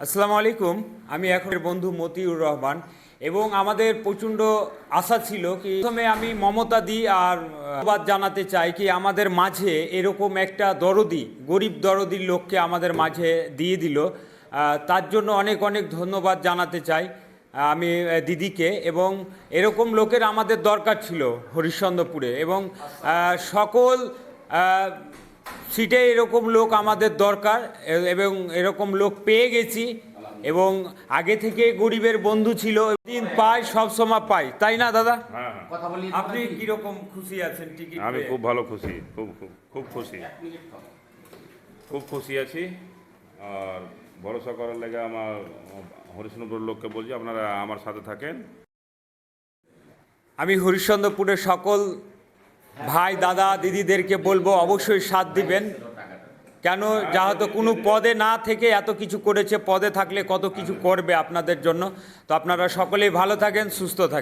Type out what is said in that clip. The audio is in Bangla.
আসসালামু আলাইকুম। আমি এখন বন্ধু মতিউর রহমান এবং আমাদের প্রচণ্ড আশা ছিল কি প্রথমে আমি মমতা দি আর ধন্যবাদ জানাতে চাই কি আমাদের মাঝে এরকম একটা দরদি গরিব দরদির লোককে আমাদের মাঝে দিয়ে দিল। তার জন্য অনেক অনেক ধন্যবাদ জানাতে চাই আমি দিদিকে। এবং এরকম লোকের আমাদের দরকার ছিল হরিশ্চন্দ্রপুরে এবং সকল সিটে এরকম লোক আমাদের দরকার এবং এরকম লোক পেয়ে গেছি। এবং আগে থেকে গরিবের বন্ধু ছিল, দিন পাই সব সময় পাই, তাই না দাদা? হ্যাঁ হ্যাঁ। কথা বলি আপনি কিরকম খুশি আছেন টিকিট আমি পেয়ে? খুব ভালো খুশি, খুব খুব খুব খুশি, খুব খুশি আছি। আর ভরসা করার লেগে আমার হরিশ্চন্দ্রপুরের লোককে বলছি আপনারা আমার সাথে থাকেন। আমি হরিশ্চন্দ্রপুরের সকল ভাই দাদা দিদিদেরকে বলবো অবশ্যই সাথ দিবেন। কেন যেহেতু কোনো পদে না থেকে এত কিছু করেছে, পদে থাকলে কত কিছু করবে আপনাদের জন্য। তো আপনারা সকলেই ভালো থাকেন, সুস্থ থাকেন।